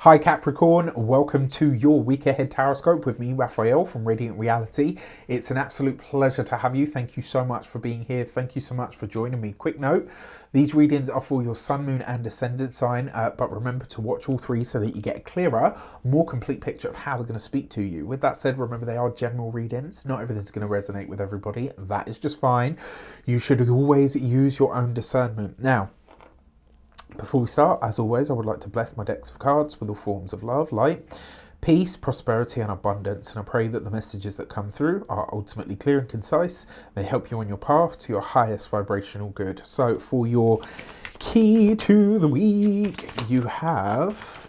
Hi Capricorn, welcome to your week ahead Taroscope with me, Raphael from Reydiant Reality. It's an absolute pleasure to have you. Thank you so much for being here. Thank you so much for joining me. Quick note, these readings are for your sun, moon and ascendant sign, but remember to watch all three so that you get a clearer, more complete picture of how they're going to speak to you. With that said, remember they are general readings. Not everything's going to resonate with everybody. That is just fine. You should always use your own discernment. Now, before we start, as always, I would like to bless my decks of cards with all forms of love, light, peace, prosperity and abundance. And I pray that the messages that come through are ultimately clear and concise. They help you on your path to your highest vibrational good. So for your key to the week, you have...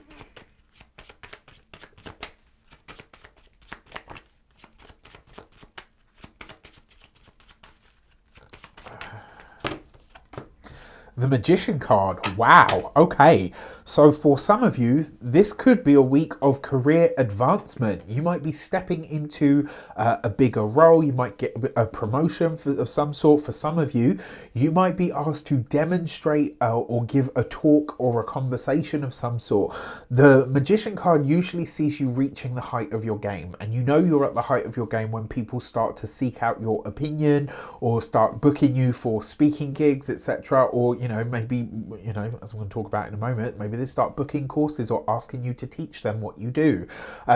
the Magician card. Wow. Okay. So for some of you, this could be a week of career advancement. You might be stepping into a bigger role. You might get a promotion of some sort. For some of you, you might be asked to demonstrate or give a talk or a conversation of some sort. The Magician card usually sees you reaching the height of your game. And you know you're at the height of your game when people start to seek out your opinion or start booking you for speaking gigs, etc. Or, maybe, as I'm going to talk about in a moment, maybe they start booking courses or asking you to teach them what you do.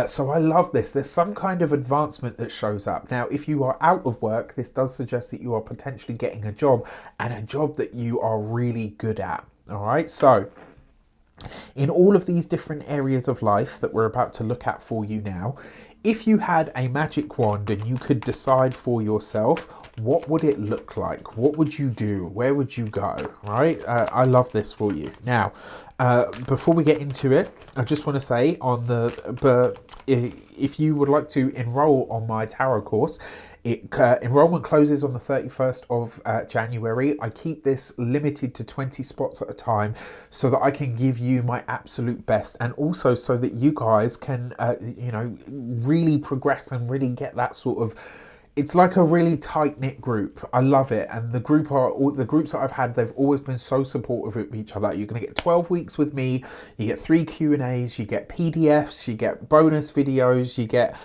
So I love this. There's some kind of advancement that shows up. Now, if you are out of work, this does suggest that you are potentially getting a job, and a job that you are really good at. All right. So in all of these different areas of life that we're about to look at for you now, if you had a magic wand and you could decide for yourself, what would it look like? What would you do? Where would you go? Right? I love this for you. Now, before we get into it, I just want to say if you would like to enroll on my tarot course, enrollment closes on the 31st of January. I keep this limited to 20 spots at a time so that I can give you my absolute best, and also so that you guys can, really progress and really get that sort of... It's like a really tight-knit group. I love it. And the groups that I've had, they've always been so supportive of each other. You're going to get 12 weeks with me. You get 3 Q&As. You get PDFs. You get bonus videos. You get...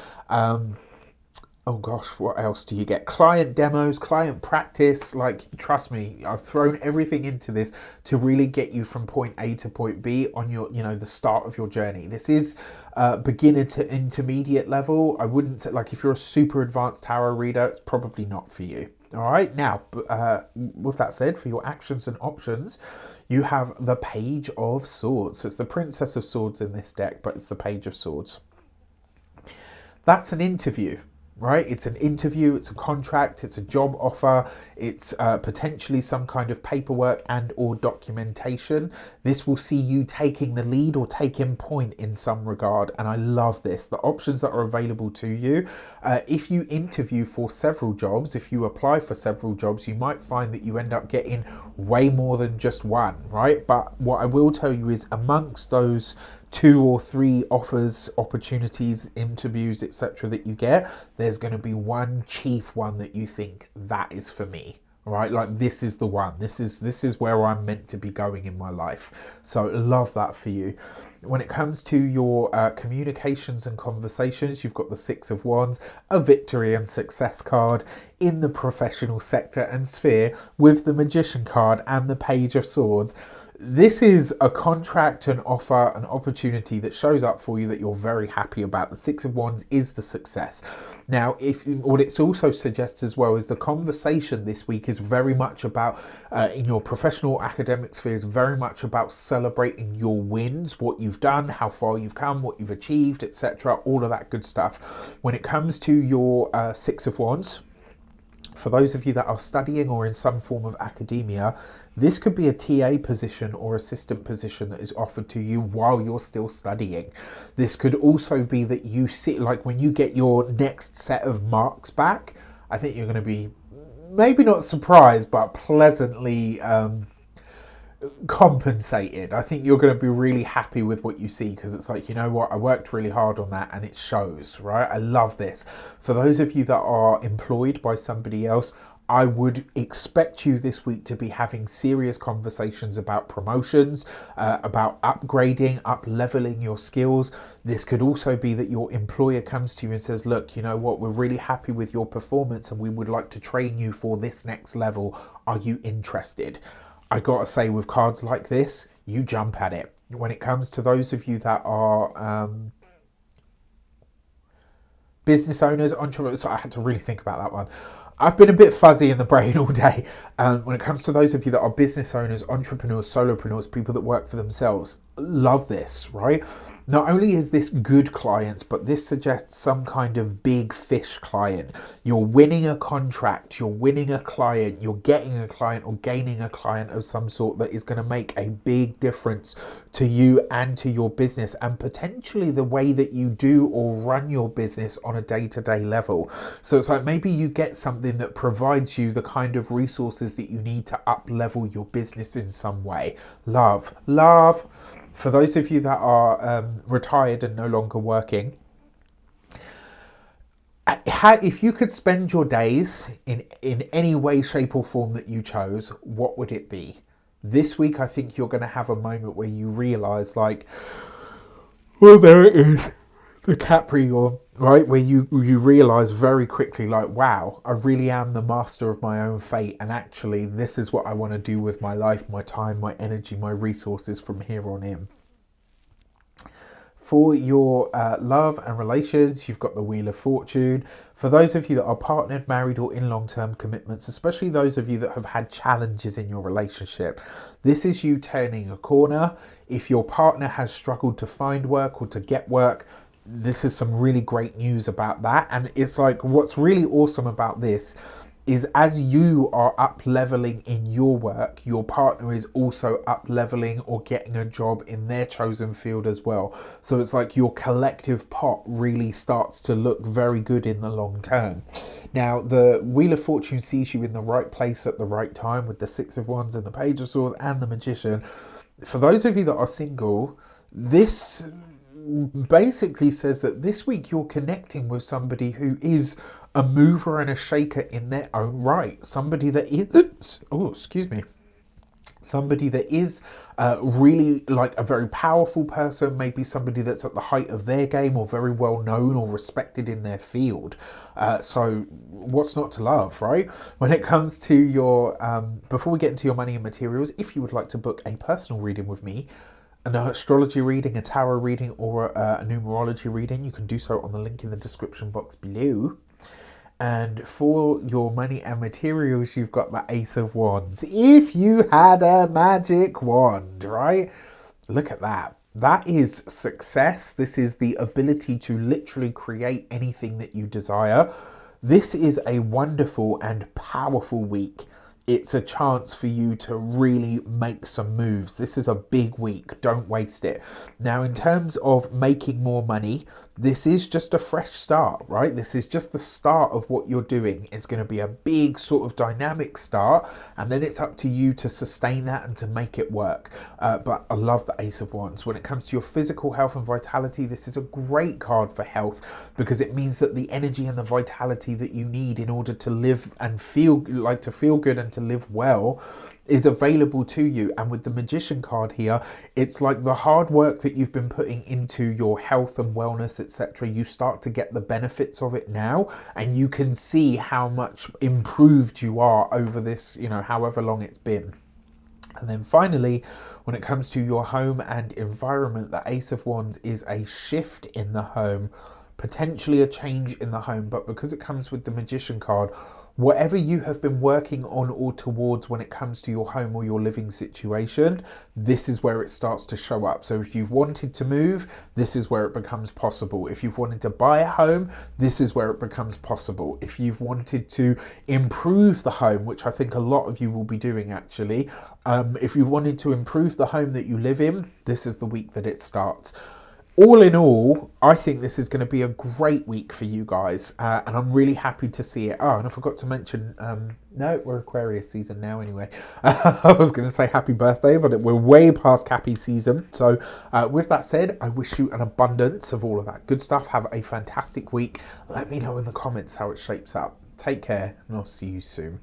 oh gosh, what else do you get? Client demos, client practice. Like, trust me, I've thrown everything into this to really get you from point A to point B on your, the start of your journey. This is beginner to intermediate level. I wouldn't say, like, if you're a super advanced tarot reader, it's probably not for you. All right. Now, with that said, for your actions and options, you have the Page of Swords. So it's the Princess of Swords in this deck, but it's the Page of Swords. That's an interview. Right? It's an interview, it's a contract, it's a job offer, it's potentially some kind of paperwork and or documentation. This will see you taking the lead or taking point in some regard, and I love this. The options that are available to you, if you interview for several jobs, if you apply for several jobs, you might find that you end up getting way more than just one, right? But what I will tell you is, amongst those 2 or 3 offers, opportunities, interviews, etc. that you get, there's going to be one chief one that you think, that is for me, right? Like, this is the one. This is where I'm meant to be going in my life. So love that for you. When it comes to your communications and conversations, you've got the 6 of Wands, a victory and success card in the professional sector and sphere, with the Magician card and the Page of Swords. This is a contract, an offer, an opportunity that shows up for you that you're very happy about. The 6 of Wands is the success. Now, what it also suggests as well is the conversation this week is very much about, in your professional academic sphere, is very much about celebrating your wins, what you've done, how far you've come, what you've achieved, etc. All of that good stuff. When it comes to your 6 of Wands, for those of you that are studying or in some form of academia, this could be a TA position or assistant position that is offered to you while you're still studying. This could also be that you see, like, when you get your next set of marks back, I think you're going to be maybe not surprised, but pleasantly compensated. I think you're going to be really happy with what you see, because it's like, you know what, I worked really hard on that and it shows, right? I love this. For those of you that are employed by somebody else, I would expect you this week to be having serious conversations about promotions, about upgrading, up-leveling your skills. This could also be that your employer comes to you and says, look, you know what, we're really happy with your performance and we would like to train you for this next level. Are you interested? I gotta say, with cards like this, you jump at it. When it comes to those of you that are business owners, entrepreneurs, so I had to really think about that one. I've been a bit fuzzy in the brain all day. When it comes to those of you that are business owners, entrepreneurs, solopreneurs, people that work for themselves, love this, right? Not only is this good clients, but this suggests some kind of big fish client. You're winning a contract, you're winning a client, you're getting a client or gaining a client of some sort that is going to make a big difference to you and to your business, and potentially the way that you do or run your business on a day-to-day level. So it's like maybe you get something that provides you the kind of resources that you need to up-level your business in some way. Love. For those of you that are retired and no longer working, if you could spend your days in any way, shape or form that you chose, what would it be? This week, I think you're going to have a moment where you realise, like, well, there it is, the Capricorn, right? Where you realise very quickly, like, wow, I really am the master of my own fate. And actually, this is what I want to do with my life, my time, my energy, my resources from here on in. For your love and relations, you've got the Wheel of Fortune. For those of you that are partnered, married or in long-term commitments, especially those of you that have had challenges in your relationship, this is you turning a corner. If your partner has struggled to find work or to get work, this is some really great news about that. And it's like, what's really awesome about this is as you are up-leveling in your work, your partner is also up-leveling or getting a job in their chosen field as well. So it's like your collective pot really starts to look very good in the long term. Now, the Wheel of Fortune sees you in the right place at the right time with the Six of Wands and the Page of Swords and the Magician. For those of you that are single, this basically says that this week you're connecting with somebody who is a mover and a shaker in their own right. Somebody that is, somebody that is really like a very powerful person, maybe somebody that's at the height of their game or very well known or respected in their field. So what's not to love, right? When it comes to your, before we get into your money and materials, if you would like to book a personal reading with me, an astrology reading, a tarot reading, or a numerology reading, you can do so on the link in the description box below. And for your money and materials, you've got the Ace of Wands. If you had a magic wand, right? Look at that. That is success. This is the ability to literally create anything that you desire. This is a wonderful and powerful week. It's a chance for you to really make some moves. This is a big week. Don't waste it. Now, in terms of making more money, this is just a fresh start, right? This is just the start of what you're doing. It's going to be a big sort of dynamic start, and then it's up to you to sustain that and to make it work. But I love the Ace of Wands. When it comes to your physical health and vitality, this is a great card for health because it means that the energy and the vitality that you need in order to live and feel good and to live well is available to you. And with the Magician card here, it's like the hard work that you've been putting into your health and wellness, etc. You start to get the benefits of it now, and you can see how much improved you are over this, you know, however long it's been. And then finally, when it comes to your home and environment, the Ace of Wands is a shift in the home, potentially a change in the home, but because it comes with the Magician card, whatever you have been working on or towards when it comes to your home or your living situation, this is where it starts to show up. So if you've wanted to move, this is where it becomes possible. If you've wanted to buy a home, this is where it becomes possible. If you've wanted to improve the home, which I think a lot of you will be doing actually, if you wanted to improve the home that you live in, this is the week that it starts. All in all, I think this is going to be a great week for you guys, and I'm really happy to see it. Oh, and I forgot to mention, no, we're Aquarius season now anyway. I was going to say happy birthday, but we're way past Cappy season. So with that said, I wish you an abundance of all of that good stuff. Have a fantastic week. Let me know in the comments how it shapes up. Take care, and I'll see you soon.